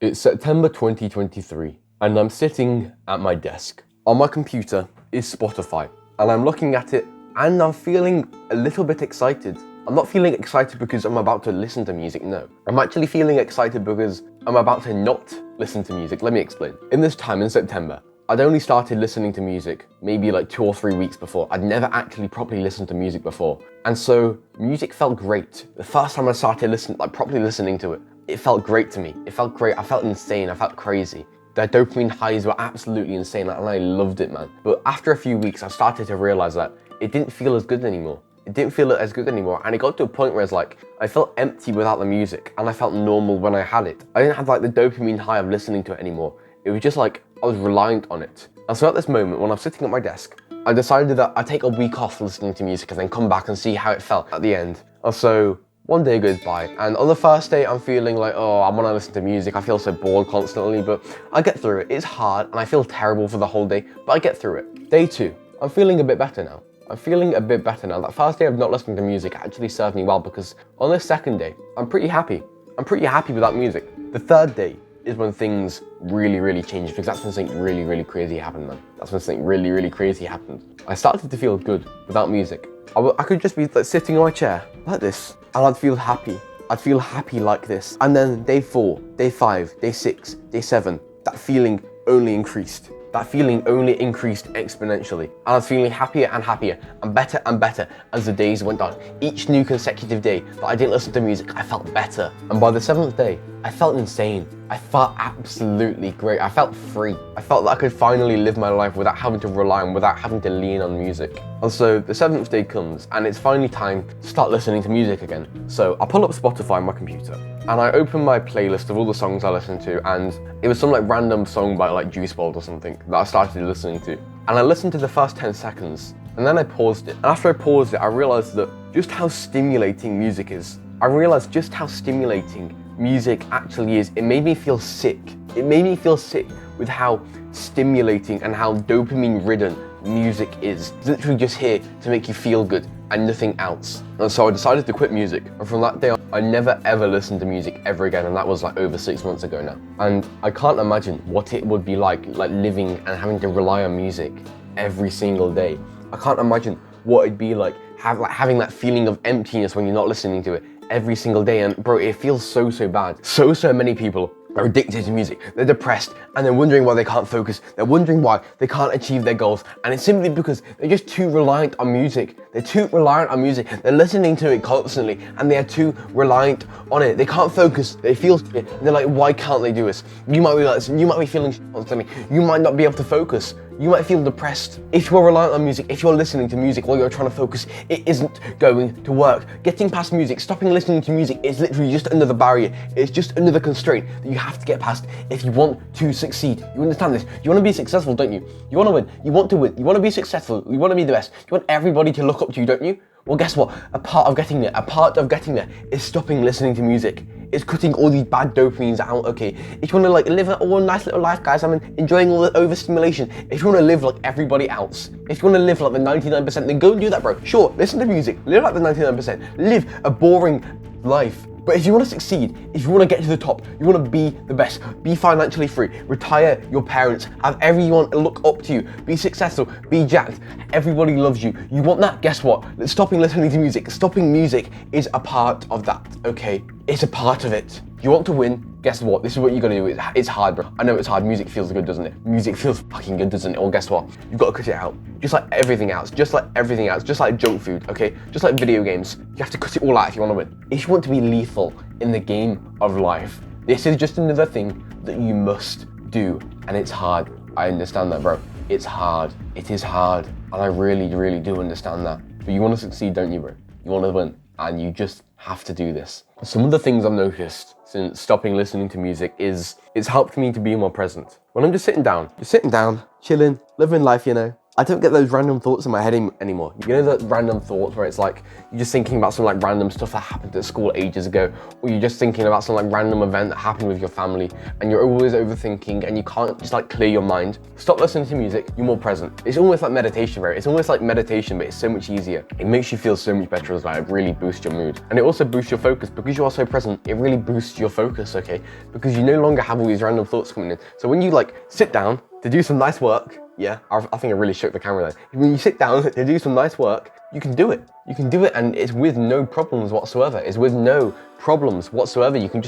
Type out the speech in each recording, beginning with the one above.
It's September 2023, and I'm sitting at my desk. On my computer is Spotify, and I'm looking at it, and I'm feeling a little bit excited. I'm not feeling excited because I'm about to listen to music, no. I'm actually feeling excited because I'm about to not listen to music. Let me explain. In this time in September, I'd only started listening to music maybe like 2 or 3 weeks before. I'd never actually properly listened to music before. And so music felt great. The first time I started properly listening to it, it felt great to me. It felt great. I felt insane. I felt crazy. The dopamine highs were absolutely insane and I loved it, man. But after a few weeks, I started to realize that it didn't feel as good anymore. It didn't feel as good anymore. And it got to a point where it's like, I felt empty without the music and I felt normal when I had it. I didn't have like the dopamine high of listening to it anymore. It was just like, I was reliant on it. And so at this moment, when I'm sitting at my desk, I decided that I'd take a week off listening to music and then come back and see how it felt at the end. And so one day goes by, and on the first day, I'm feeling like, oh, I want to listen to music. I feel so bored constantly, but I get through it. It's hard, and I feel terrible for the whole day, but I get through it. Day 2, I'm feeling a bit better now. That first day of not listening to music actually served me well because on this second day, I'm pretty happy. I'm pretty happy with that music. The third day is when things really changed because that's when something really crazy happened, man. That's when something really crazy happened. I started to feel good without music. I could just be like sitting on my chair like this and I'd feel happy. I'd feel happy like this. And then day 4, day 5, day 6, day 7, that feeling only increased. That feeling only increased exponentially. And I was feeling happier and happier and better as the days went on. Each new consecutive day that I didn't listen to music, I felt better. And by the 7th day, I felt insane. I felt absolutely great. I felt free. I felt that I could finally live my life without having to rely on, without having to lean on music. And so the 7th day comes and it's finally time to start listening to music again. So I pull up Spotify on my computer and I open my playlist of all the songs I listen to, and it was some like random song by like Juice WRLD or something that I started listening to. And I listened to the first 10 seconds and then I paused it. And after I paused it, I realized that just how stimulating music is. I realized just how stimulating music actually is. It made me feel sick. It made me feel sick with how stimulating and how dopamine ridden music is. It's literally just here to make you feel good and nothing else. And so I decided to quit music. And from that day on, I never ever listened to music ever again. And that was like over 6 months ago now. And I can't imagine what it would be like living and having to rely on music every single day. I can't imagine what it'd be like having that feeling of emptiness when you're not listening to it every single day. And bro, it feels so bad. So many people are addicted to music. They're depressed and they're wondering why they can't focus. They're wondering why they can't achieve their goals. And it's simply because they're just too reliant on music. They're too reliant on music. They're listening to it constantly and they're too reliant on it. They can't focus. They feel shit. And they're like, why can't they do this? You might be feeling shit constantly. You might not be able to focus. You might feel depressed. If you're reliant on music, if you're listening to music while you're trying to focus, it isn't going to work. Getting past music, stopping listening to music is literally just another barrier. It's just another constraint that you have to get past if you want to succeed. You understand this? You want to be successful, don't you? You want to win. You want to win. You want to be successful. You want to be the best. You want everybody to look up to you, don't you? Well, guess what? A part of getting there is stopping listening to music. It's cutting all these bad dopamines out, okay? If you want to like live a nice little life, guys, I mean, enjoying all the overstimulation. If you want to live like everybody else, if you want to live like the 99%, then go and do that, bro. Sure, listen to music, live like the 99%, live a boring life. But if you want to succeed, if you want to get to the top, you want to be the best, be financially free, retire your parents, have everyone look up to you, be successful, be jacked, everybody loves you. You want that? Guess what? Stopping listening to music, stopping music is a part of that, okay? It's a part of it. You want to win? Guess what? This is what you gotta do. It's hard, bro. I know it's hard. Music feels good, doesn't it? Music feels fucking good, doesn't it? Well, guess what? You've got to cut it out. Just like everything else. Just like junk food, okay? Just like video games. You have to cut it all out if you want to win. If you want to be lethal in the game of life, this is just another thing that you must do. And it's hard. I understand that, bro. It's hard. It is hard. And I really do understand that. But you want to succeed, don't you, bro? You want to win. And you just have to do this. Some of the things I've noticed since stopping listening to music is it's helped me to be more present. When I'm just sitting down, chilling, living life, you know, I don't get those random thoughts in my head anymore. You know the random thoughts where it's like, you're just thinking about some like random stuff that happened at school ages ago, or you're just thinking about some like random event that happened with your family, and you're always overthinking and you can't just like clear your mind. Stop listening to music, you're more present. It's almost like meditation, right? It's almost like meditation, but it's so much easier. It makes you feel so much better as well. It really boosts your mood. And it also boosts your focus because you are so present. It really boosts your focus, okay? Because you no longer have all these random thoughts coming in. So when you like sit down to do some nice work, yeah, I think I really shook the camera there. When you sit down to do some nice work, you can do it. You can do it, and it's with no problems whatsoever. It's with no problems whatsoever. You can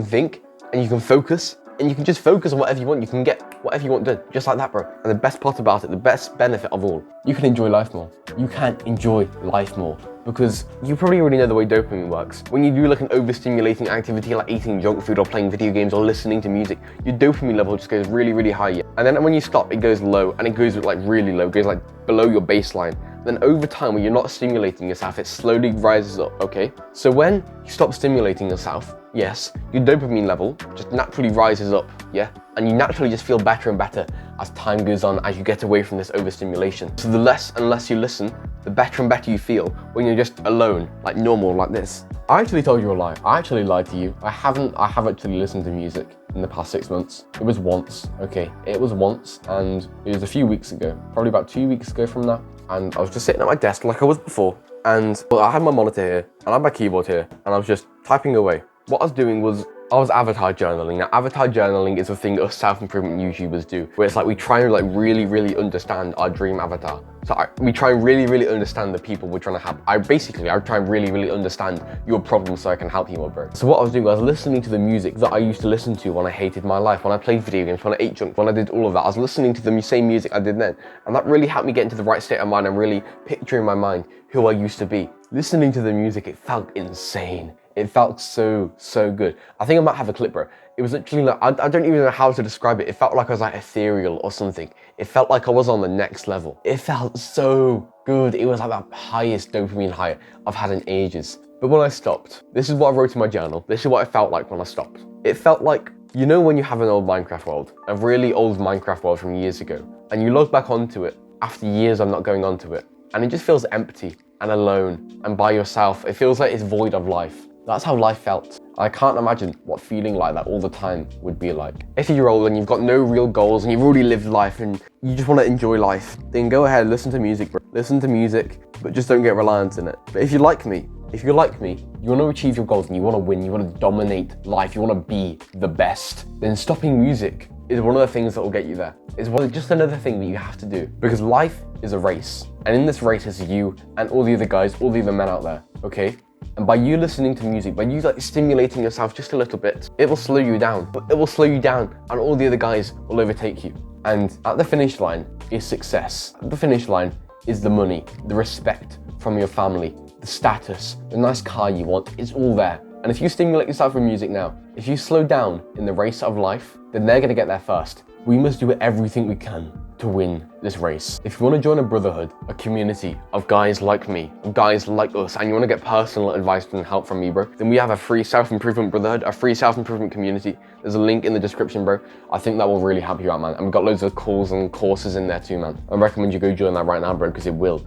think and you can focus, and you can just focus on whatever you want. You can get whatever you want done, just like that, bro. And the best part about it, the best benefit of all, you can enjoy life more. You can enjoy life more because you probably already know the way dopamine works. When you do like an overstimulating activity like eating junk food or playing video games or listening to music, your dopamine level just goes really, really high. Yeah? And then when you stop, it goes low, and it goes like really low, it goes like below your baseline. Then over time, when you're not stimulating yourself, it slowly rises up, okay? So when you stop stimulating yourself, yes, your dopamine level just naturally rises up, yeah? And you naturally just feel better and better as time goes on, as you get away from this overstimulation. So the less and less you listen, the better and better you feel when you're just alone, like normal, like this. I actually told you a lie. I actually lied to you. I have actually listened to music in the past 6 months. It was once, okay? It was once, and it was a few weeks ago, probably about 2 weeks ago from now. And I was just sitting at my desk like I was before, and I had my monitor here, and I had my keyboard here, and I was just typing away. What I was doing was, I was avatar journaling. Now, avatar journaling is a thing that us self-improvement YouTubers do, where it's like we try and like really understand our dream avatar. So we try and really understand the people we're trying to help. I try and really understand your problem so I can help you more, bro. So what I was doing, I was listening to the music that I used to listen to when I hated my life, when I played video games, when I ate junk, when I did all of that. I was listening to the same music I did then. And that really helped me get into the right state of mind and really picture in my mind who I used to be. Listening to the music, it felt insane. It felt so good. I think I might have a clip, bro. It was literally like, I don't even know how to describe it. It felt like I was like ethereal or something. It felt like I was on the next level. It felt so good. It was like the highest dopamine high I've had in ages. But when I stopped, this is what I wrote in my journal. This is what it felt like when I stopped. It felt like, you know when you have an old Minecraft world, a really old Minecraft world from years ago, and you log back onto it after years of not going onto it, and it just feels empty and alone and by yourself. It feels like it's void of life. That's how life felt. I can't imagine what feeling like that all the time would be like. If you're old and you've got no real goals and you've already lived life and you just want to enjoy life, then go ahead, listen to music, bro. Listen to music, but just don't get reliant in it. But if you're like me, you want to achieve your goals and you want to win, you want to dominate life, you want to be the best, then stopping music is one of the things that will get you there. It's just another thing that you have to do. Because life is a race. And in this race is you and all the other guys, all the other men out there, okay? And by you listening to music, by you like stimulating yourself just a little bit, it will slow you down. It will slow you down and all the other guys will overtake you. And at the finish line is success. At the finish line is the money, the respect from your family, the status, the nice car you want, it's all there. And if you stimulate yourself with music now, if you slow down in the race of life, then they're gonna get there first. We must do everything we can to win this race. If you want to join a brotherhood, a community of guys like me, of guys like us, and you want to get personal advice and help from me, bro, then we have a free self-improvement brotherhood, a free self-improvement community. There's a link in the description, bro. I think that will really help you out, man. And we've got loads of calls and courses in there too, man. I recommend you go join that right now, bro, because it will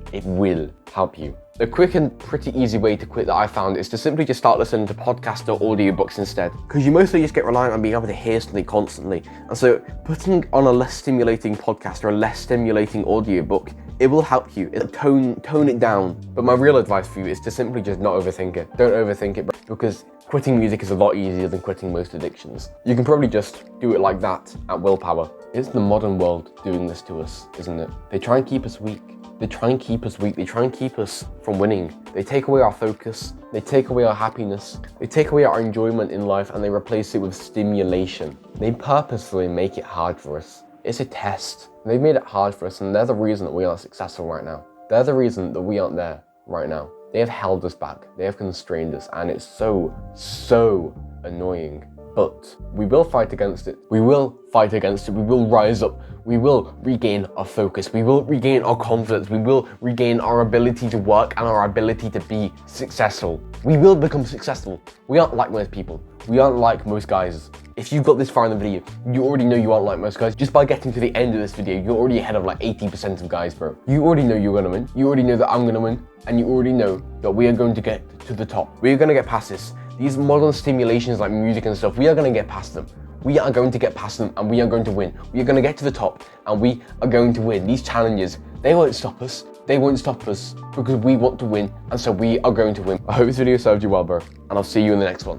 help you. The quick and pretty easy way to quit that I found is to simply just start listening to podcasts or audiobooks instead. Because you mostly just get reliant on being able to hear something constantly. And so putting on a less stimulating podcast or a less stimulating audiobook, it will help you. It'll tone it down. But my real advice for you is to simply just not overthink it. Don't overthink it, bro, because quitting music is a lot easier than quitting most addictions. You can probably just do it like that at willpower. It's the modern world doing this to us, isn't it? They try and keep us weak. They try and keep us weak. They try and keep us from winning. They take away our focus. They take away our happiness. They take away our enjoyment in life and they replace it with stimulation. They purposefully make it hard for us. It's a test. They've made it hard for us and they're the reason that we aren't successful right now. They're the reason that we aren't there right now. They have held us back. They have constrained us and it's so annoying. But we will fight against it. We will fight against it. We will rise up. We will regain our focus. We will regain our confidence. We will regain our ability to work and our ability to be successful. We will become successful. We aren't like most people. We aren't like most guys If you got this far in the video, you already know you aren't like most guys. Just by getting to the end of this video, you're already ahead of like 80% of guys, bro. You already know you're gonna win. You already know that I'm gonna win. And you already know that we are going to get to the top. We are gonna get past this. These modern stimulations like music and stuff, we are gonna get past them. We are going to get past them and we are going to win. We are going to get to the top and we are going to win. These challenges, they won't stop us. They won't stop us because we want to win, and so we are going to win. I hope this video served you well, bro, and I'll see you in the next one.